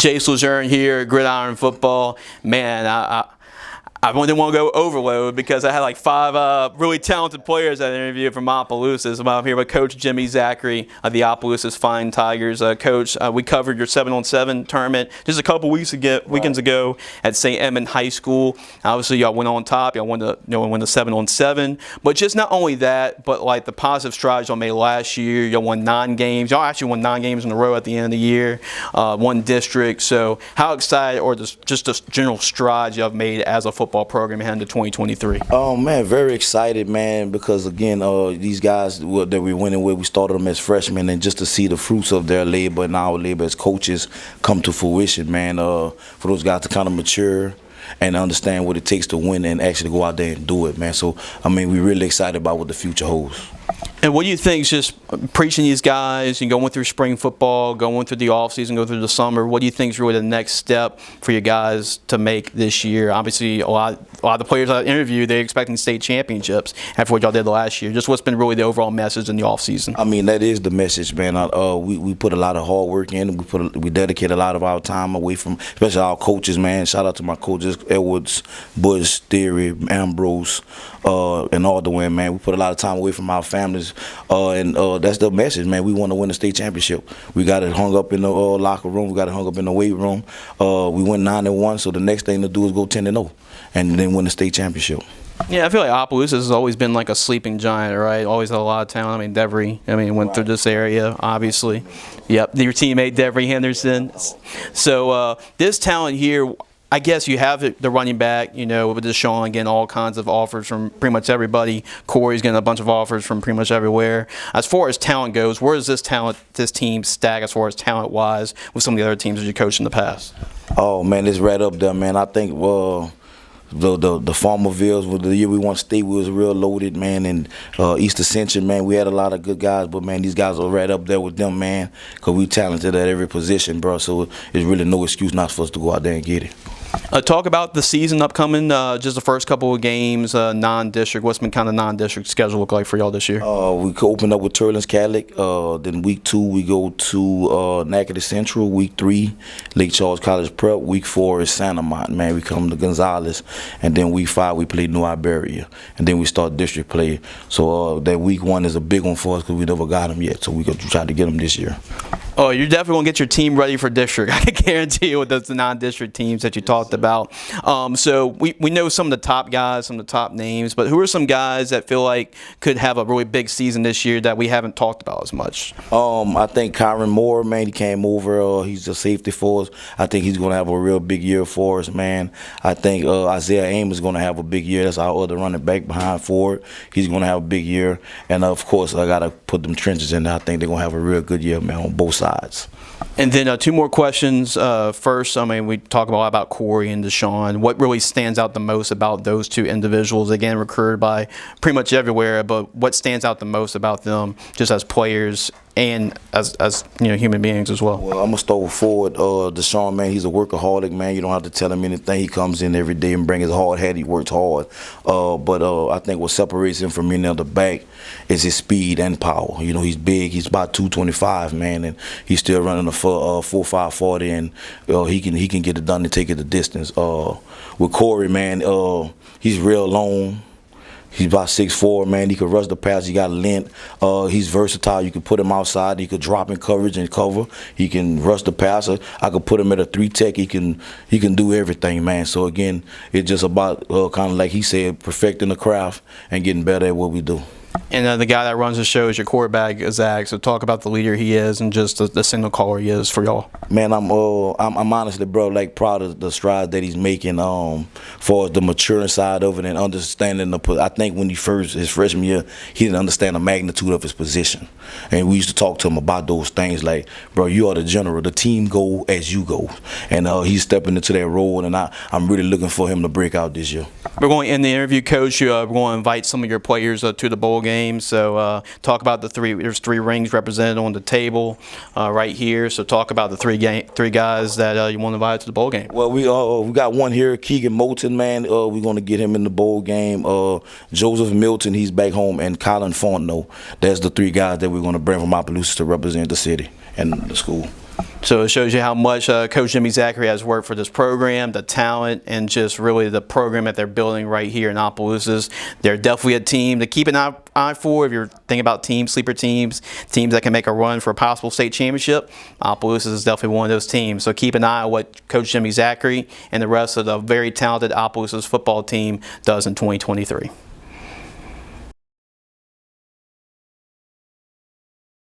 Jace, LeJeune here, Gridiron Football. Man, I didn't want to go overload because I had like five really talented players that I interviewed from Opelousas. I'm here with Coach Jimmy Zachery of the Opelousas Flying Tigers. Coach, we covered your 7-on-7 tournament just a couple weekends ago at St. Edmund High School. Obviously, y'all went on top. Y'all won the 7-on-7. But just not only that, but like the positive strides y'all made last year. Y'all won 9 games. Y'all actually won 9 games in a row at the end of the year. 1 district. So how excited, or just the general strides y'all have made as a football program heading to 2023? Oh man, very excited, man, because again, these guys that we're winning with, we started them as freshmen, and just to see the fruits of their labor and our labor as coaches come to fruition, man, for those guys to kind of mature and understand what it takes to win and actually go out there and do it, man. So, I mean, we're really excited about what the future holds. And what do you think is just preaching these guys and going through spring football, going through the offseason, going through the summer, what do you think is really the next step for you guys to make this year? Obviously, a lot of the players I interviewed, they're expecting state champiomships after what y'all did last year. Just what's been really the overall message in the offseason? I mean, that is the message, man. We put a lot of hard work in. We dedicate a lot of our time away from, especially our coaches, man. Shout out to my coaches, Edwards, Bush, Theory, Ambrose, and all the way, man. We put a lot of time away from our families, and that's the message, man. We want to win the state championship. We got it hung up in the locker room. We got it hung up in the weight room. We went 9-1, so the next thing to do is go 10-0, and then win the state championship. Yeah, I feel like Opelousas has always been like a sleeping giant, right? Always had a lot of talent. I mean, Devery, went through this area, obviously. Yep, your teammate, Devery Henderson. So this talent here, I guess you have the running back, with Deshaun getting all kinds of offers from pretty much everybody. Corey's getting a bunch of offers from pretty much everywhere. As far as talent goes, where does this team stack as far as talent-wise with some of the other teams that you coached in the past? Oh, man, it's right up there, man. I think the Farmervilles, with the year we won state, we was real loaded, man. And East Ascension, man, we had a lot of good guys, but man, these guys are right up there with them, man, because we talented at every position, bro. So there's really no excuse not for us to go out there and get it. Talk about the season upcoming, just the first couple of games, non-district. What's been kind of non-district schedule look like for y'all this year? We open up with Turlins Catholic. Then week 2 we go to Natchitoches Central. Week 3, Lake Charles College Prep. Week 4 is Santa Mont, man. We come to Gonzales. And then week 5 we play New Iberia. And then we start district play. So that week 1 is a big one for us because we never got them yet. So we gonna try to get them this year. Oh, you're definitely going to get your team ready for district. I can guarantee you with those non-district teams that you talked about. So we know some of the top guys, some of the top names, but who are some guys that feel like could have a really big season this year that we haven't talked about as much? I think Kyron Moore, man, he came over. He's a safety for us. I think he's going to have a real big year for us, man. I think Isaiah Ames is going to have a big year. That's our other running back behind Ford. He's going to have a big year. And, of course, I got to put them trenches in there. I think they're going to have a real good year, man, on both sides. And then 2 more questions. First, we talk a lot about Corey and Deshaun. What really stands out the most about those 2 individuals? Again, recruited by pretty much everywhere, but what stands out the most about them just as players and as human beings as well? Well, I'm going to start forward. Deshaun, man, he's a workaholic, man. You don't have to tell him anything. He comes in every day and brings his hard head. He works hard. But I think what separates him from any other back is his speed and power. He's big. He's about 225, man, and he's still running a 4.5 40, and he can get it done and take it the distance. With Corey, man, he's real long. He's about 6'4", man. He could rush the pass. He got length. He's versatile. You could put him outside. He could drop in coverage and cover. He can rush the passer. I could put him at a 3-tech. He can do everything, man. So again, it's just about kind of like he said, perfecting the craft and getting better at what we do. And the guy that runs the show is your quarterback, Zach. So talk about the leader he is and just the signal caller he is for y'all. Man, I'm honestly, bro, proud of the strides that he's making for the maturing side of it and understanding I think when his freshman year, he didn't understand the magnitude of his position. And we used to talk to him about those things like, bro, you are the general. The team go as you go. And he's stepping into that role, and I'm really looking for him to break out this year. We're going to end the interview, Coach. We're going to invite some of your players to the bowl game. So talk about there's 3 rings represented on the table right here. So talk about the 3 guys that you want to invite to the bowl game. Well, we got one here, Keegan Moulton, man. We're going to get him in the bowl game. Joseph Milton, he's back home, and Colin Fontenot. That's the 3 guys that we're going to bring from Opelousas to represent the city and the school. So it shows you how much Coach Jimmy Zachery has worked for this program, the talent, and just really the program that they're building right here in Opelousas. They're definitely a team to keep an eye for if you're thinking about sleeper teams that can make a run for a possible state championship. Opelousas is definitely one of those teams. So keep an eye on what Coach Jimmy Zachery and the rest of the very talented Opelousas football team does in 2023.